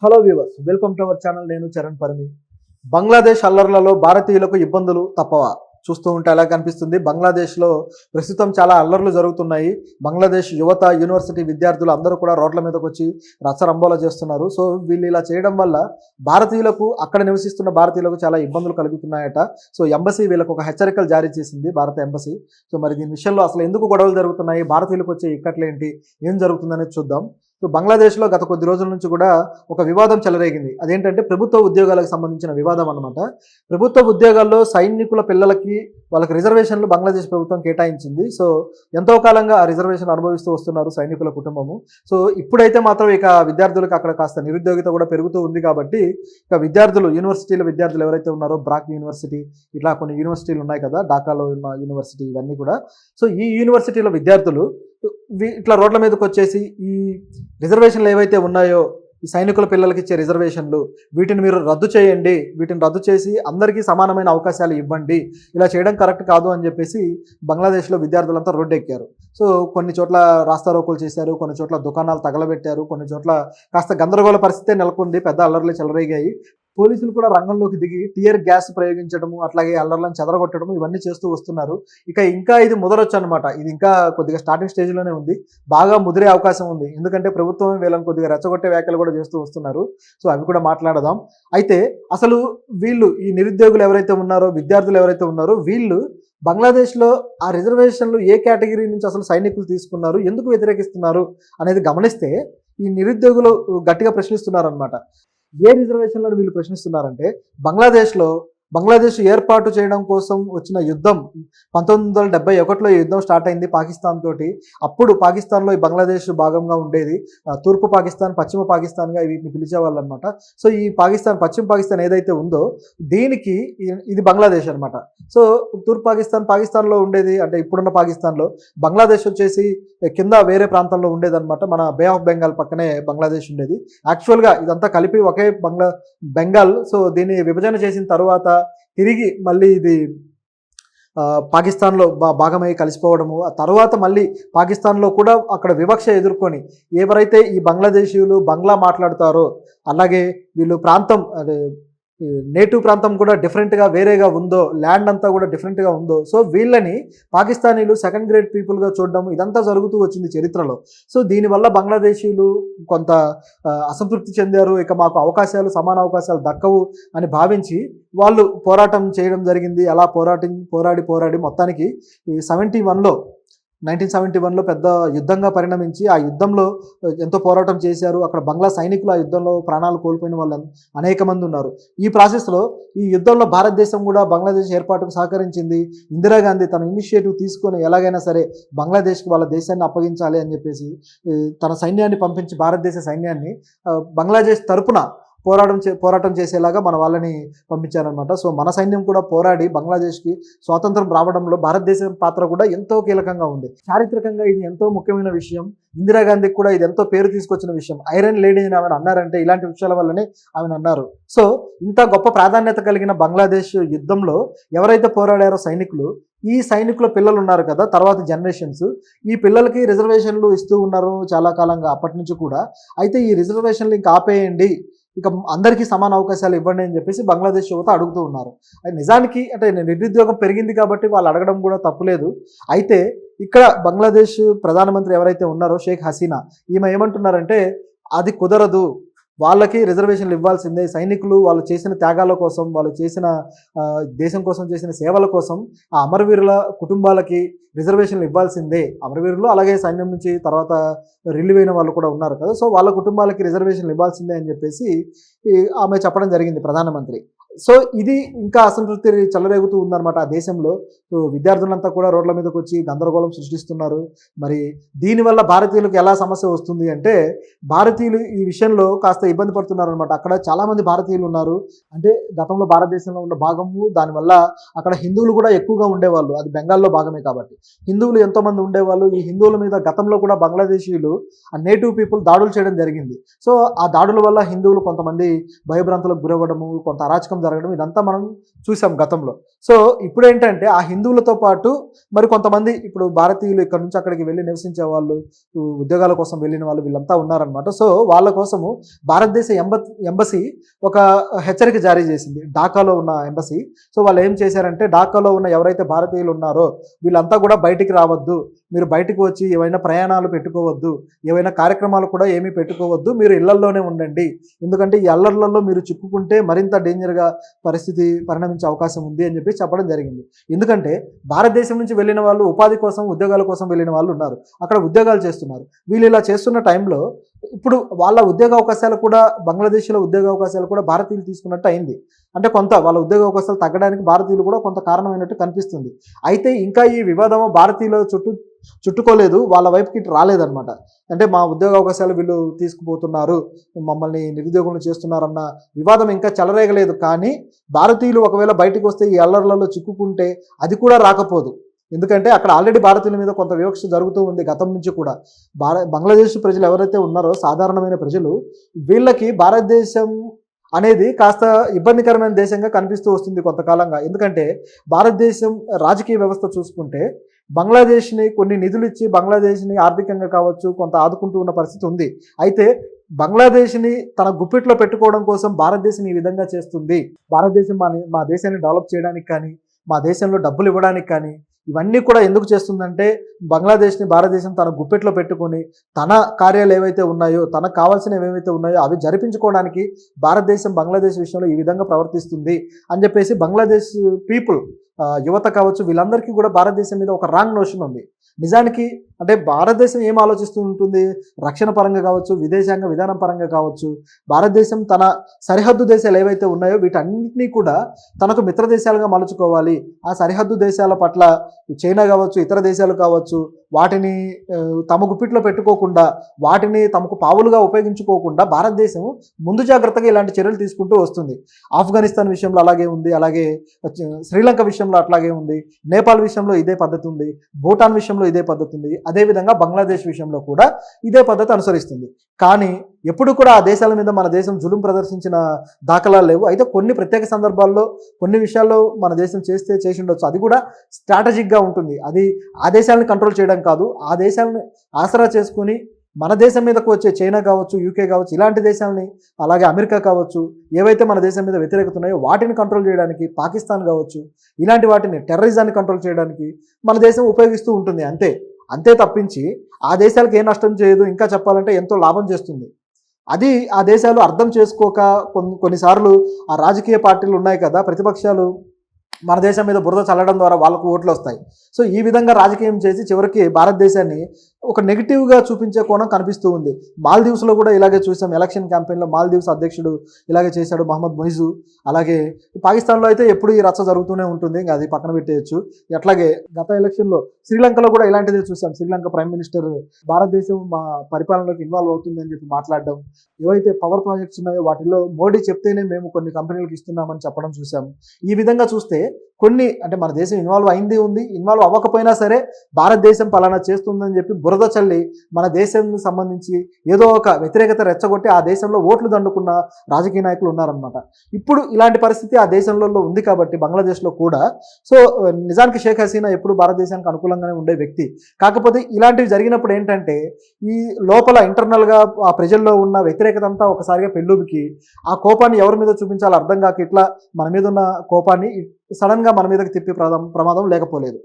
Hello viewers, welcome to our channel. నేను చరణ్ పరిమి. బంగ్లాదేశ్ అల్లర్లలో భారతీయులకు ఇబ్బందులు తప్పవా? చూస్తూ ఉంటే ఎలా కనిపిస్తుంది. బంగ్లాదేశ్లో ప్రస్తుతం చాలా అల్లర్లు జరుగుతున్నాయి. బంగ్లాదేశ్ యువత, యూనివర్సిటీ విద్యార్థులు అందరూ కూడా రోడ్ల మీదకి వచ్చి రచ్చరంబోలా చేస్తున్నారు. సో వీళ్ళు ఇలా చేయడం వల్ల భారతీయులకు, అక్కడ నివసిస్తున్న భారతీయులకు చాలా ఇబ్బందులు కలుగుతున్నాయట. సో ఎంబసీ వీళ్ళకు ఒక హెచ్చరికలు జారీ చేసింది, భారత ఎంబసీ. సో మరి దీని విషయంలో అసలు ఎందుకు గొడవలు జరుగుతున్నాయి, భారతీయులకు వచ్చే ఇక్కట్లేంటి, ఏం జరుగుతుందనేది చూద్దాం. సో బంగ్లాదేశ్లో గత కొద్ది రోజుల నుంచి కూడా ఒక వివాదం చెలరేగింది. అదేంటంటే ప్రభుత్వ ఉద్యోగాలకు సంబంధించిన వివాదం అన్నమాట. ప్రభుత్వ ఉద్యోగాల్లో సైనికుల పిల్లలకి వాళ్ళకి రిజర్వేషన్లు బంగ్లాదేశ్ ప్రభుత్వం కేటాయించింది. సో ఎంతో కాలంగా ఆ రిజర్వేషన్ అనుభవిస్తూ వస్తున్నారు సైనికుల కుటుంబము. సో ఇప్పుడైతే మాత్రం ఇక విద్యార్థులకు అక్కడ కాస్త నిరుద్యోగిత కూడా పెరుగుతూ ఉంది. కాబట్టి ఇక విద్యార్థులు, యూనివర్సిటీల విద్యార్థులు ఎవరైతే ఉన్నారో, బ్రాక్ యూనివర్సిటీ, ఇట్లా కొన్ని యూనివర్సిటీలు ఉన్నాయి కదా, ఢాకాలో ఉన్న యూనివర్సిటీ, ఇవన్నీ కూడా. సో ఈ యూనివర్సిటీల విద్యార్థులు ఇట్లా రోడ్ల మీదకి వచ్చేసి ఈ రిజర్వేషన్లు ఏవైతే ఉన్నాయో, ఈ సైనికుల పిల్లలకి ఇచ్చే రిజర్వేషన్లు, వీటిని మీరు రద్దు చేయండి, వీటిని రద్దు చేసి అందరికీ సమానమైన అవకాశాలు ఇవ్వండి, ఇలా చేయడం కరెక్ట్ కాదు అని చెప్పేసి బంగ్లాదేశ్లో విద్యార్థులంతా రోడ్డెక్కారు. సో కొన్ని చోట్ల రాస్తారోకోలు చేశారు, కొన్ని చోట్ల దుకాణాలు తగలబెట్టారు, కొన్ని చోట్ల కాస్త గందరగోళ పరిస్థితే నెలకొంది, పెద్ద అల్లర్లు చెలరేగాయి. పోలీసులు కూడా రంగంలోకి దిగి టియర్ గ్యాస్ ప్రయోగించడము, అట్లాగే అల్లర్లను చెదరగొట్టడం, ఇవన్నీ చేస్తూ వస్తున్నారు. ఇంకా ఇది ముదరొచ్చు అనమాట. ఇది ఇంకా కొద్దిగా స్టార్టింగ్ స్టేజ్లోనే ఉంది, బాగా ముదిరే అవకాశం ఉంది. ఎందుకంటే ప్రభుత్వం వీళ్ళని కొద్దిగా రెచ్చగొట్టే వ్యాఖ్యలు కూడా చేస్తూ వస్తున్నారు. సో అవి కూడా మాట్లాడదాం. అయితే అసలు వీళ్ళు, ఈ నిరుద్యోగులు ఎవరైతే ఉన్నారో, విద్యార్థులు ఎవరైతే ఉన్నారో, వీళ్ళు బంగ్లాదేశ్లో ఆ రిజర్వేషన్లు ఏ కేటగిరీ నుంచి అసలు సైనికులు తీసుకున్నారు, ఎందుకు వ్యతిరేకిస్తున్నారు అనేది గమనిస్తే ఈ నిరుద్యోగులు గట్టిగా ప్రశ్నిస్తున్నారనమాట. ఏ రిజర్వేషన్లను వీళ్ళు ప్రశ్నిస్తున్నారంటే, బంగ్లాదేశ్ ఏర్పాటు చేయడం కోసం వచ్చిన యుద్ధం 1971లో ఈ యుద్ధం స్టార్ట్ అయింది పాకిస్తాన్ తోటి. అప్పుడు పాకిస్తాన్లో ఈ బంగ్లాదేశ్ భాగంగా ఉండేది. తూర్పు పాకిస్తాన్, పశ్చిమ పాకిస్తాన్గా వీటిని పిలిచేవాళ్ళు అనమాట. సో ఈ పాకిస్తాన్, పశ్చిమ పాకిస్తాన్ ఏదైతే ఉందో దీనికి ఇది బంగ్లాదేశ్ అనమాట. సో తూర్పు పాకిస్తాన్లో ఉండేది, అంటే ఇప్పుడున్న పాకిస్తాన్లో. బంగ్లాదేశ్ వచ్చేసి కింద వేరే ప్రాంతంలో ఉండేదన్నమాట. మన బే ఆఫ్ బెంగాల్ పక్కనే బంగ్లాదేశ్ ఉండేది. యాక్చువల్గా ఇదంతా కలిపి ఒకే బెంగాల్. సో దీన్ని విభజన చేసిన తర్వాత తిరిగి మళ్ళీ ఇది పాకిస్తాన్లో భాగమై కలిసిపోవడము, ఆ తర్వాత మళ్ళీ పాకిస్తాన్లో కూడా అక్కడ వివక్ష ఎదుర్కొని ఎవరైతే ఈ బంగ్లాదేశీయులు బంగ్లా మాట్లాడతారో, అలాగే వీళ్ళు ప్రాంతం, అదే నేటివ్ ప్రాంతం కూడా డిఫరెంట్గా వేరేగా ఉందో, ల్యాండ్ అంతా కూడా డిఫరెంట్గా ఉందో, సో వీళ్ళని పాకిస్తానీలు సెకండ్ గ్రేడ్ పీపుల్గా చూడడం, ఇదంతా జరుగుతూ వచ్చింది చరిత్రలో. సో దీనివల్ల బంగ్లాదేశీయులు కొంత అసంతృప్తి చెందారు. ఇక మాకు అవకాశాలు, సమాన అవకాశాలు దక్కవు అని భావించి వాళ్ళు పోరాటం చేయడం జరిగింది. అలా పోరాడి మొత్తానికి 1971లో పెద్ద యుద్ధంగా పరిణమించి, ఆ యుద్ధంలో ఎంతో పోరాటం చేశారు. అక్కడ బంగ్లా సైనికులు ఆ యుద్ధంలో ప్రాణాలు కోల్పోయిన వాళ్ళు అనేక మంది ఉన్నారు. ఈ ప్రాసెస్లో ఈ యుద్ధంలో భారతదేశం కూడా బంగ్లాదేశ్ ఏర్పాటుకు సహకరించింది. ఇందిరాగాంధీ తన ఇనిషియేటివ్ తీసుకొని ఎలాగైనా సరే బంగ్లాదేశ్కి వాళ్ళ దేశాన్ని అప్పగించాలి అని చెప్పేసి తన సైన్యాన్ని పంపించి, భారతదేశ సైన్యాన్ని బంగ్లాదేశ్ తరపున పోరాటం చేసేలాగా మన వాళ్ళని పంపించారనమాట. సో మన సైన్యం కూడా పోరాడి బంగ్లాదేశ్కి స్వాతంత్రం రావడంలో భారతదేశం పాత్ర కూడా ఎంతో కీలకంగా ఉంది. చారిత్రకంగా ఇది ఎంతో ముఖ్యమైన విషయం. ఇందిరాగాంధీకి కూడా ఇది ఎంతో పేరు తీసుకొచ్చిన విషయం. ఐరన్ లేడీ అని ఆమెను అన్నారంటే ఇలాంటి విషయాల వల్లనే ఆమెను అన్నారు. సో ఇంత గొప్ప ప్రాధాన్యత కలిగిన బంగ్లాదేశ్ యుద్ధంలో ఎవరైతే పోరాడారో సైనికులు, ఈ సైనికుల పిల్లలు ఉన్నారు కదా, తర్వాత జనరేషన్స్, ఈ పిల్లలకి రిజర్వేషన్లు ఇస్తూ ఉన్నారు చాలా కాలంగా, అప్పటి నుంచి కూడా. అయితే ఈ రిజర్వేషన్లు ఇంకా ఆపేయండి, ఇక అందరికీ సమాన అవకాశాలు ఇవ్వండి అని చెప్పేసి బంగ్లాదేశ్ యువత అడుగుతూ ఉన్నారు. నిజానికి అంటే నిరుద్యోగం పెరిగింది కాబట్టి వాళ్ళు అడగడం కూడా తప్పులేదు. అయితే ఇక్కడ బంగ్లాదేశ్ ప్రధానమంత్రి ఎవరైతే ఉన్నారో, షేక్ హసీనా, ఈమె ఏమంటున్నారంటే అది కుదరదు, వాళ్ళకి రిజర్వేషన్లు ఇవ్వాల్సిందే. సైనికులు వాళ్ళు చేసిన త్యాగాల కోసం, వాళ్ళు చేసిన దేశం కోసం చేసిన సేవల కోసం ఆ అమరవీరుల కుటుంబాలకి రిజర్వేషన్లు ఇవ్వాల్సిందే. అమరవీరులు అలాగే సైన్యం నుంచి తర్వాత రిలీవ్ అయిన వాళ్ళు కూడా ఉన్నారు కదా, సో వాళ్ళ కుటుంబాలకి రిజర్వేషన్లు ఇవ్వాల్సిందే అని చెప్పేసి ఆమె చెప్పడం జరిగింది, ప్రధానమంత్రి. సో ఇది ఇంకా అసంతృప్తి చెలరేగుతూ ఉందన్నమాట ఆ దేశంలో. సో విద్యార్థులంతా కూడా రోడ్ల మీదకి వచ్చి గందరగోళం సృష్టిస్తున్నారు. మరి దీనివల్ల భారతీయులకు ఎలా సమస్య వస్తుంది అంటే, భారతీయులు ఈ విషయంలో కాస్త ఇబ్బంది పడుతున్నారు అనమాట. అక్కడ చాలామంది భారతీయులు ఉన్నారు. అంటే గతంలో భారతదేశంలో ఉన్న భాగము, దానివల్ల అక్కడ హిందువులు కూడా ఎక్కువగా ఉండేవాళ్ళు. అది బెంగాల్లో భాగమే కాబట్టి హిందువులు ఎంతోమంది ఉండేవాళ్ళు. ఈ హిందువుల మీద గతంలో కూడా బంగ్లాదేశీయులు, ఆ నేటివ్ పీపుల్ దాడులు చేయడం జరిగింది. సో ఆ దాడుల వల్ల హిందువులు కొంతమంది భయభ్రాంతులకు గురవ్వడము, కొంత అరాచకం జరగడం ఇదంతా మనం చూసాం గతంలో. సో ఇప్పుడు ఏంటంటే ఆ హిందువులతో పాటు మరి కొంతమంది ఇప్పుడు భారతీయులు ఇక్కడ నుంచి అక్కడికి వెళ్ళి నివసించే వాళ్ళు, ఉద్యోగాల కోసం వెళ్ళిన వాళ్ళు వీళ్ళంతా ఉన్నారనమాట. సో వాళ్ళ కోసము భారతదేశ ఎంబసీ ఒక హెచ్చరిక జారీ చేసింది, ఢాకాలో ఉన్న ఎంబసీ. సో వాళ్ళు ఏం చేశారంటే, ఢాకాలో ఉన్న ఎవరైతే భారతీయులు ఉన్నారో వీళ్ళంతా కూడా బయటికి రావద్దు, మీరు బయటకు వచ్చి ఏవైనా ప్రయాణాలు పెట్టుకోవద్దు, ఏవైనా కార్యక్రమాలు కూడా ఏమీ పెట్టుకోవద్దు, మీరు ఇళ్లల్లోనే ఉండండి. ఎందుకంటే ఈ అల్లర్లలో మీరు చిక్కుకుంటే మరింత డేంజర్గా పరిస్థితి పరిణమించే అవకాశం ఉంది అని చెప్పి చెప్పడం జరిగింది. ఎందుకంటే భారతదేశం నుంచి వెళ్ళిన వాళ్ళు ఉపాధి కోసం, ఉద్యోగాల కోసం వెళ్ళిన వాళ్ళు ఉన్నారు, అక్కడ ఉద్యోగాలు చేస్తున్నారు. వీళ్ళు ఇలా చేస్తున్న టైంలో ఇప్పుడు వాళ్ళ ఉద్యోగ అవకాశాలు కూడా, బంగ్లాదేశ్లో ఉద్యోగ అవకాశాలు కూడా భారతీయులు తీసుకున్నట్టు అయింది. అంటే కొంత వాళ్ళ ఉద్యోగ అవకాశాలు తగ్గడానికి భారతీయులు కూడా కొంత కారణమైనట్టు కనిపిస్తుంది. అయితే ఇంకా ఈ వివాదం భారతీయుల చుట్టుకోలేదు, వాళ్ళ వైపుకి రాలేదన్నమాట. అంటే మా ఉద్యోగ అవకాశాలు వీళ్ళు తీసుకుపోతున్నారు, మమ్మల్ని నిరుద్యోగులను చేస్తున్నారన్న వివాదం ఇంకా చెలరేగలేదు. కానీ భారతీయులు ఒకవేళ బయటకు వస్తే ఈ అల్లర్లలో చిక్కుకుంటే అది కూడా రాకపోదు. ఎందుకంటే అక్కడ ఆల్రెడీ భారతీయుల మీద కొంత వివక్ష జరుగుతూ ఉంది గతం నుంచి కూడా. బంగ్లాదేశ్ ప్రజలు ఎవరైతే ఉన్నారో, సాధారణమైన ప్రజలు, వీళ్ళకి భారతదేశం అనేది కాస్త ఇబ్బందికరమైన దేశంగా కనిపిస్తూ వస్తుంది కొంతకాలంగా. ఎందుకంటే భారతదేశం రాజకీయ వ్యవస్థ చూసుకుంటే బంగ్లాదేశ్ని కొన్ని నిధులు ఇచ్చి బంగ్లాదేశ్ని ఆర్థికంగా కావచ్చు కొంత ఆదుకుంటూ ఉన్న పరిస్థితి ఉంది. అయితే బంగ్లాదేశ్ని తన గుప్పిట్లో పెట్టుకోవడం కోసం భారతదేశం ఈ విధంగా చేస్తుంది. భారతదేశం మా దేశాన్ని డెవలప్ చేయడానికి కానీ, మా దేశంలో డబ్బులు ఇవ్వడానికి కానీ, ఇవన్నీ కూడా ఎందుకు చేస్తుందంటే బంగ్లాదేశ్ని భారతదేశం తన గుప్పెట్లో పెట్టుకొని తన కార్యాలు ఏవైతే ఉన్నాయో, తనకు కావాల్సినవి ఏవైతే ఉన్నాయో అవి జరిపించుకోవడానికి భారతదేశం బంగ్లాదేశ్ విషయంలో ఈ విధంగా ప్రవర్తిస్తుంది అని చెప్పేసి బంగ్లాదేశ్ పీపుల్, యువత కావచ్చు, వీళ్ళందరికీ కూడా భారతదేశం మీద ఒక రాంగ్ నోషన్ ఉంది. నిజానికి అంటే భారతదేశం ఏం ఆలోచిస్తూ ఉంటుంది, రక్షణ పరంగా కావచ్చు, విదేశాంగ విధానం పరంగా కావచ్చు, భారతదేశం తన సరిహద్దు దేశాలు ఏవైతే ఉన్నాయో వీటన్నిటినీ కూడా తనకు మిత్ర దేశాలుగా మలుచుకోవాలి. ఆ సరిహద్దు దేశాల పట్ల చైనా కావచ్చు, ఇతర దేశాలు కావచ్చు, వాటిని తమ గుప్పిట్లో పెట్టుకోకుండా, వాటిని తమకు పావులుగా ఉపయోగించుకోకుండా భారతదేశం ముందు జాగ్రత్తగా ఇలాంటి చర్యలు తీసుకుంటూ వస్తుంది. ఆఫ్ఘనిస్తాన్ విషయంలో అలాగే ఉంది, అలాగే శ్రీలంక విషయంలో అట్లాగే ఉంది, నేపాల్ విషయంలో ఇదే పద్ధతి ఉంది, భూటాన్ విషయంలో ఇదే పద్ధతి ఉంది, అదేవిధంగా బంగ్లాదేశ్ విషయంలో కూడా ఇదే పద్ధతి అనుసరిస్తుంది. కానీ ఎప్పుడు కూడా ఆ దేశాల మీద మన దేశం జులుం ప్రదర్శించిన దాఖలాలు లేవు. అయితే కొన్ని ప్రత్యేక సందర్భాల్లో కొన్ని విషయాల్లో మన దేశం చేసి ఉండొచ్చు, అది కూడా స్ట్రాటజిక్గా ఉంటుంది. అది ఆ దేశాలను కంట్రోల్ చేయడం కాదు, ఆ దేశాలను ఆసరా చేసుకుని మన దేశం మీదకు వచ్చే చైనా కావచ్చు, యూకే కావచ్చు, ఇలాంటి దేశాలని, అలాగే అమెరికా కావచ్చు, ఏవైతే మన దేశం మీద వ్యతిరేకత ఉన్నాయో వాటిని కంట్రోల్ చేయడానికి, పాకిస్తాన్ కావచ్చు, ఇలాంటి వాటిని, టెర్రరిజాన్ని కంట్రోల్ చేయడానికి మన దేశం ఉపయోగిస్తూ ఉంటుంది. అంతే తప్పించి ఆ దేశాలకు ఏ నష్టం చేయదు, ఇంకా చెప్పాలంటే ఎంతో లాభం చేస్తుంది. అది ఆ దేశాలు అర్థం చేసుకోక కొన్నిసార్లు ఆ రాజకీయ పార్టీలు ఉన్నాయి కదా, ప్రతిపక్షాలు మన దేశం మీద బురద చల్లడం ద్వారా వాళ్ళకు ఓట్లు వస్తాయి. సో ఈ విధంగా రాజకీయం చేసి చివరికి భారతదేశాన్ని ఒక నెగిటివ్గా చూపించే కోణం కనిపిస్తూ ఉంది. మాల్దీవ్స్లో కూడా ఇలాగే చూసాం. ఎలక్షన్ క్యాంపెయిన్లో మాల్దీవ్స్ అధ్యక్షుడు ఇలాగే చేశాడు, మహమ్మద్ మొయిజు. అలాగే పాకిస్తాన్లో అయితే ఎప్పుడు ఈ రచ్చ జరుగుతూనే ఉంటుంది, ఇంకా అది పక్కన పెట్టేయచ్చు. అట్లాగే గత ఎలక్షన్లో శ్రీలంకలో కూడా ఇలాంటిదే చూసాం. శ్రీలంక ప్రైమ్ మినిస్టర్ భారతదేశం మా పరిపాలనలోకి ఇన్వాల్వ్ అవుతుందని చెప్పి మాట్లాడడం, ఏవైతే పవర్ ప్రాజెక్ట్స్ ఉన్నాయో వాటిలో మోడీ చెప్తేనే మేము కొన్ని కంపెనీలకు ఇస్తున్నామని చెప్పడం చూసాం. ఈ విధంగా చూస్తే కొన్ని అంటే మన దేశం ఇన్వాల్వ్ అయింది ఉంది, ఇన్వాల్వ్ అవ్వకపోయినా సరే భారతదేశం పలానా చేస్తుందని చెప్పి బురద చల్లి మన దేశం సంబంధించి ఏదో ఒక వ్యతిరేకత రెచ్చగొట్టి ఆ దేశంలో ఓట్లు దండుకున్న రాజకీయ నాయకులు ఉన్నారనమాట. ఇప్పుడు ఇలాంటి పరిస్థితి ఆ దేశంలో ఉంది కాబట్టి బంగ్లాదేశ్లో కూడా. సో నిజానికి షేక్ హసీనా ఎప్పుడు భారతదేశానికి అనుకూలంగానే ఉండే వ్యక్తి. కాకపోతే ఇలాంటివి జరిగినప్పుడు ఏంటంటే ఈ లోపల ఇంటర్నల్గా ఆ ప్రజల్లో ఉన్న వ్యతిరేకత అంతా ఒకసారిగా పెళ్ళుబికి ఆ కోపాన్ని ఎవరి మీద చూపించాలో అర్థం కాక ఇట్లా మన మీద ఉన్న కోపాన్ని సడన్గా మన మీదకి తిప్పే ప్రమాదం లేకపోలేదు.